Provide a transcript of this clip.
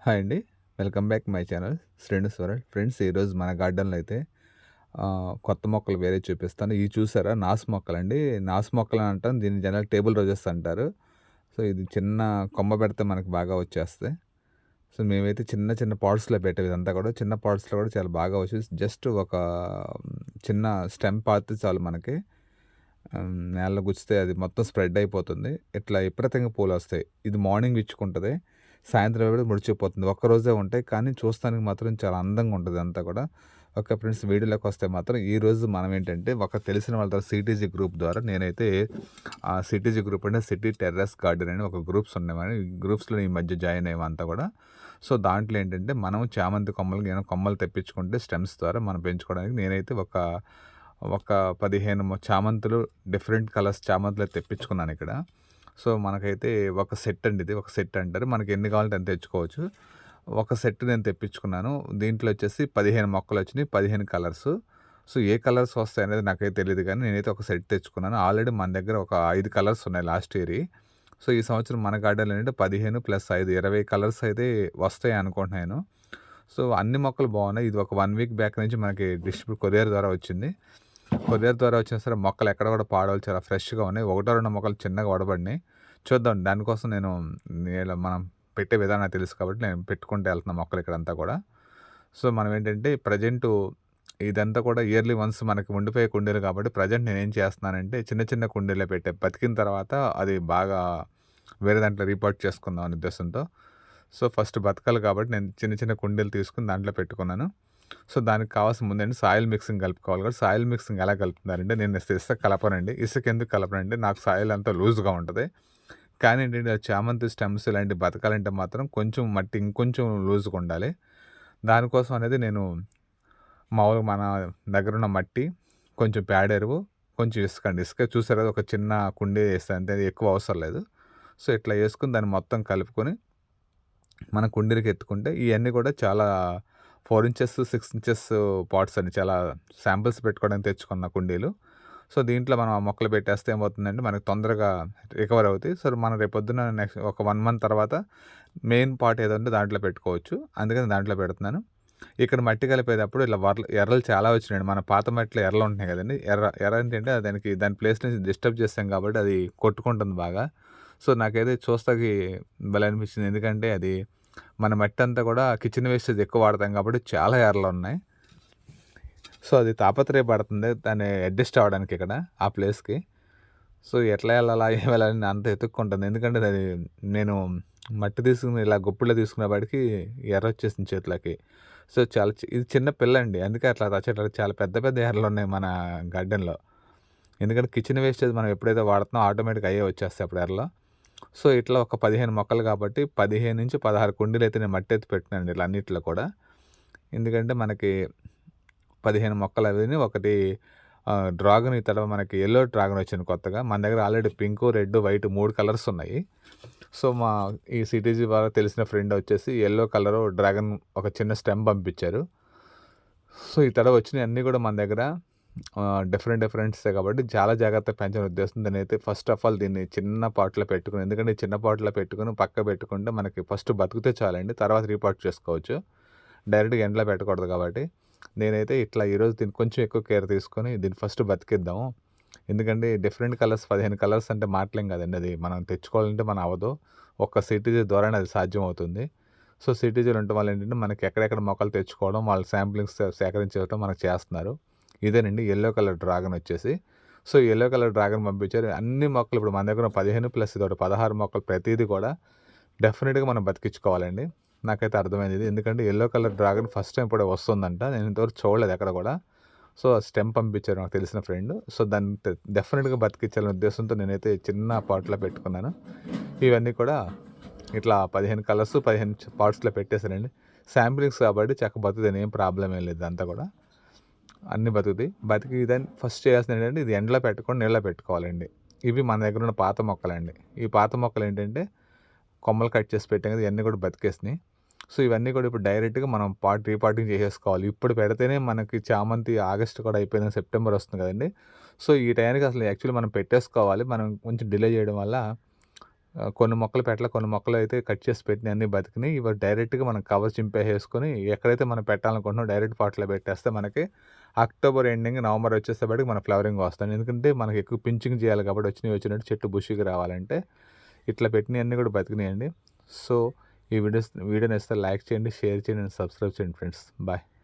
Hi అండి. Welcome back my channel Shrenu's world. Friends, ఈరోజు మన గార్డెన్‌లో అయితే కొత్త మొక్కలు వేరే చూపిస్తాను. ఇవి చూసారా, నాసు మొక్కలండి. నాసు మొక్కలని అంటాం. దీన్ని జనరల్‌గా టేబుల్ రోజెస్ అంటారు. సో, ఇది చిన్న కొమ్మ పెడితే మనకు బాగా వచ్చేస్తాయి. సో, మేమైతే చిన్న చిన్న పాట్స్‌లో పెట్టాం ఇదంతా కూడా. చిన్న పాట్స్‌లో కూడా చాలా బాగా వచ్చేసి జస్ట్ ఒక చిన్న స్టెమ్ పాతితే చాలు మనకి. నేలలో గుచ్చితే అది మొత్తం స్ప్రెడ్ అయిపోతుంది. ఇట్లా విపరీతంగా పూలొస్తాయి. ఇది మార్నింగ్ విచ్చుకుంటది. సాయంత్రం వేళ ముడిచిపోతుంది. ఒక్కరోజే ఉంటాయి, కానీ చూస్తానికి మాత్రం చాలా అందంగా ఉంటది అంతా కూడా. ఓకే ఫ్రెండ్స్, వీడియోలోకి వస్తే మాత్రం ఈరోజు మనం ఏంటంటే, ఒక తెలిసిన వాళ్ళ ద్వారా సిటీజీ గ్రూప్ ద్వారా నేనైతే సిటీజీ గ్రూప్ అంటే సిటీ టెర్రస్ గార్డెన్ అని ఒక గ్రూప్స్ ఉన్నాయి. ఈ గ్రూప్స్‌లో ఈ మధ్య జాయిన్ అయ్యాం అంతా కూడా. సో, దాంట్లో ఏంటంటే, మనం చామంతి కొమ్మలు నేను కొమ్మలు తెప్పించుకుంటే స్టెమ్స్ ద్వారా మనం పెంచుకోవడానికి నేనైతే ఒక 15 చామంతులు, డిఫరెంట్ కలర్స్ చామంతులు తెప్పించుకున్నాను ఇక్కడ. సో, మనకైతే ఒక సెట్ అండి ఇది. ఒక సెట్ అంటారు. మనకి ఎన్ని కావాలంటే అన్ని తెచ్చుకోవచ్చు. ఒక సెట్ నేను తెప్పించుకున్నాను. దీంట్లో వచ్చేసి 15 మొక్కలొచ్చినాయి. 15 కలర్సు. సో, ఏ కలర్స్ వస్తాయనేది నాకైతే తెలీదు గానీ, నేనైతే ఒక సెట్ తెచ్చుకున్నాను. ఆల్రెడీ మన దగ్గర ఒక 5 కలర్స్ ఉన్నాయి లాస్ట్ ఇయర్‌యి. సో, ఈ సంవత్సరం మన గార్డెన్‌లో ఏంటంటే 15 + 5 20 కలర్స్ అయితే వస్తాయి అనుకుంటున్నాను. సో, అన్ని మొక్కలు బాగున్నాయి. ఇది ఒక 1 వీక్ బ్యాక్ నుంచి మనకి కొరియర్ ద్వారా వచ్చింది. కొరియర్ ద్వారా వచ్చినా సరే మొక్కలు ఎక్కడ కూడా పాడవలు, చాలా ఫ్రెష్‌గా ఉన్నాయి. ఒకటో రెండో మొక్కలు చిన్నగా వడబడినాయి. చూద్దాం, దానికోసం మనం పెట్టే విధానం నాకు తెలుసు కాబట్టి నేను పెట్టుకుంటూ వెళ్తున్నా మొక్కలు ఇక్కడంతా కూడా. సో, మనం ఏంటంటే ప్రెజెంటు ఇదంతా కూడా ఇయర్లీ వన్స్ మనకి ఉండిపోయే కుండీలు కాబట్టి ప్రెజెంట్ నేనేం చేస్తున్నానంటే చిన్న చిన్న కుండీలో పెట్టే. బతికిన తర్వాత అది బాగా వేరే దాంట్లో రీపాట్ చేసుకుందాం అనే ఉద్దేశంతో. సో, ఫస్ట్ బతకాలి కాబట్టి నేను చిన్న చిన్న కుండీలు తీసుకొని దాంట్లో పెట్టుకున్నాను. సో, దానికి కావాల్సిన ముందండి సాయిల్ మిక్సింగ్ కలుపుకోవాలి కదా! సాయిల్ మిక్సింగ్ ఎలా కలుపుతున్నారంటే, నేను ఇసుక కలపనండి. ఇసుక ఎందుకు కలపనంటే, నాకు సాయిల్ అంతా లూజ్‌గా ఉంటది. కానీ ఏంటంటే, చామంతి స్టెమ్స్ ఇలాంటివి బతకాలంటే మాత్రం కొంచెం మట్టి ఇంకొంచెం లూజ్‌గా ఉండాలి. దానికోసం అనేది నేను మామూలుగా మన దగ్గరున్న మట్టి, కొంచెం పేడెరువు, కొంచెం ఇసుక అండి. ఇసుక చూసారు కదా! ఒక చిన్న కుండీ ఏస్తాను అంతే, ఎక్కువ అవసరం లేదు. సో, ఇట్లా ఏసుకొని దాన్ని మొత్తం కలుపుకొని మన కుండీలకి ఎత్తుకుంటే ఇయన్నీ కూడా చాలా 4 ఇంచెస్, 6 ఇంచెస్ పాట్స్ అండి. చాలా శాంపిల్స్ పెట్టుకోవడానికి తెచ్చుకున్న కుండీలు. సో, దీంట్లో మనం ఆ మొక్కలు పెట్టేస్తే ఏమవుతుందంటే, మనకు తొందరగా రికవర్ అవుతాయి. సో, మనం రేపొద్దున నెక్స్ట్ ఒక 1 మంత్ తర్వాత మెయిన్ పాట్ ఏదో ఉంటే దాంట్లో పెట్టుకోవచ్చు. అందుకని దాంట్లో పెడుతున్నాను. ఇక్కడ మట్టి కలిపేటప్పుడు ఇలా ఎర్రలు చాలా వచ్చినాయండి. మన పాత మట్టిలో ఎర్రలు ఉంటున్నాయి కదండీ! ఎర్ర ఏంటంటే దాని ప్లేస్ నుంచి డిస్టర్బ్ చేస్తాం కాబట్టి అది కొట్టుకుంటుంది బాగా. సో, నాకైతే చూస్తాకి భలే అనిపించింది. ఎందుకంటే అది మన మట్టి అంతా కూడా కిచెన్ వేస్టేజ్ ఎక్కువ వాడతాం కాబట్టి చాలా ఎర్రలున్నాయి. సో, అది తాపత్రయపడుతుంది దాన్ని అడ్జస్ట్ అవ్వడానికి ఇక్కడ ఆ ప్లేస్‌కి. సో, ఎట్లా ఎళ్ళాలా? ఏం వెళ్ళాలని అంత ఎతుక్కుంటుంది. ఎందుకంటే అది నేను మట్టి తీసుకొని ఇలా గుప్పిలో తీసుకునేపాటికి ఎర్రొచ్చేసింది చేతిలోకి. సో, చాలా ఇది చిన్న పిల్లండి. అందుకే అట్లా చాలా పెద్ద పెద్ద ఎర్రలున్నాయి మన గార్డెన్‌లో. ఎందుకంటే కిచెన్ వేస్టేజ్ మనం ఎప్పుడైతే వాడుతున్నామో ఆటోమేటిక్‌గా అయ్యే వచ్చేస్తాయి అప్పుడు ఎర్రలు. సో, ఇట్లా ఒక 15 మొక్కలు కాబట్టి 15-16 కుండీలైతే నేను మట్టెత్తి పెట్టినానండి ఇలా అన్నిట్లో కూడా. ఎందుకంటే మనకి 15 మొక్కలు అవిని ఒకటి డ్రాగన్ ఈ తడవ మనకి యెల్లో డ్రాగన్ వచ్చింది కొత్తగా. మన దగ్గర already pink, red, white 3 colours ఉన్నాయి. సో, ఈ సిటీజీ వాళ్ళకి తెలిసిన ఫ్రెండ్ వచ్చేసి యెల్లో కలరు డ్రాగన్ ఒక చిన్న స్టెమ్ పంపించారు. సో, ఈ తడవ వచ్చినయి అన్నీ కూడా మన దగ్గర డిఫరెంట్సే కాబట్టి చాలా జాగ్రత్తగా పెంచాలనే ఉద్దేశంతో నేనైతే ఫస్ట్ ఆఫ్ ఆల్ దీన్ని చిన్న పాట్‌లో పెట్టుకుని, ఎందుకంటే చిన్న పాట్‌లో పెట్టుకొని పక్కకు పెట్టుకుంటే మనకి ఫస్ట్ బతికితే చాలండి. తర్వాత రీపాట్ చేసుకోవచ్చు. డైరెక్ట్‌గా ఎండలో పెట్టకూడదు కాబట్టి. నేనైతే ఇట్లా ఈరోజు దీన్ని కొంచెం ఎక్కువ కేర్ తీసుకొని దీన్ని ఫస్ట్ బతికిద్దాము. ఎందుకంటే డిఫరెంట్ కలర్స్ 15 కలర్స్ అంటే మాటలేం కాదండి. అది మనం తెచ్చుకోవాలంటే అవ్వదు. ఒక్క సిటీజీ ద్వారానే అది సాధ్యమవుతుంది. సో, సిటీజీలు ఉండటం వల్ల ఏంటంటే మనకి ఎక్కడెక్కడ మొక్కలు తెచ్చుకోవడం, వాళ్ళ శాంప్లింగ్స్ సేకరించడం మనకు చేస్తున్నారు. ఇదేనండి యెల్లో కలర్ డ్రాగన్ వచ్చేసి. సో, యెల్లో కలర్ డ్రాగన్ పంపించారు. అన్ని మొక్కలు ఇప్పుడు మన దగ్గర 15 ప్లస్ ఇదొకటి 16 మొక్కలు ప్రతీది కూడా డెఫినిట్‌గా మనం బతికించుకోవాలండి. నాకైతే అర్థమైంది ఇది. ఎందుకంటే yellow colour dragon first time ఇప్పుడే వస్తుందంట. నేను ఇంతవరకు చూడలేదు ఎక్కడ కూడా. సో, ఆ స్టెమ్ పంపించారు నాకు తెలిసిన ఫ్రెండ్. సో, దాన్ని డెఫినిట్‌గా బతికించాలనే ఉద్దేశంతో నేనైతే చిన్న పాట్‌లో పెట్టుకున్నాను. ఇవన్నీ కూడా ఇట్లా 15 కలర్స్, 15 పాట్స్‌లో పెట్టేసానండి. శాంప్లింగ్స్ కాబట్టి బతుకుతాయి. ఏం ప్రాబ్లమ్ ఏం లేదు ఇదంతా కూడా. అన్నీ బతుకుతాయి. బతికి దాన్ని ఫస్ట్ చేయాల్సింది ఏంటంటే, ఇది ఎండలో పెట్టకుండా నీడలో పెట్టుకోవాలండి. ఇవి మన దగ్గర ఉన్న పాత మొక్కలండి. ఈ పాత మొక్కలు ఏంటంటే కొమ్మలు కట్ చేసి పెట్టాం కదా! ఇవన్నీ కూడా బతికేసినాయి. సో, ఇవన్నీ కూడా ఇప్పుడు డైరెక్ట్‌గా మనం రీపాటింగ్ చేసేసుకోవాలి. ఇప్పుడు పెడితేనే మనకి చామంతి ఆగస్ట్ కూడా అయిపోయింది, సెప్టెంబర్ వస్తుంది కదండీ! సో, ఈ టయానికి అసలు యాక్చువల్లీ మనం పెట్టేసుకోవాలి. మనం కొంచెం డిలే చేయడం వల్ల కొన్ని మొక్కలు పెట్టల, కొన్ని మొక్కలైతే కట్ చేసి పెట్టినయన్నీ బతికినాయి. ఇవి డైరెక్ట్‌గా మనం కవర్ చింపేసేసుకొని ఎక్కడైతే మనం పెట్టాలనుకుంటున్నామో డైరెక్ట్ పాట్‌లో పెట్టేస్తే మనకి అక్టోబర్ ఎండింగ్, నవంబర్ వచ్చేసేపాటికి మన ఫ్లవరింగ్ వస్తుంది. ఎందుకంటే మనకి ఎక్కువ పించింగ్ చేయాలి కాబట్టి వచ్చినట్టు చెట్టు బుషీగా రావాలంటే ఇట్లా పెట్టినయన్నీ కూడా బతికినాయండి. సో, ఈ వీడియో నచ్చితే లైక్ చేయండి, షేర్ చేయండి అండ్ సబ్స్క్రైబ్ చేయండి ఫ్రెండ్స్. బాయ్.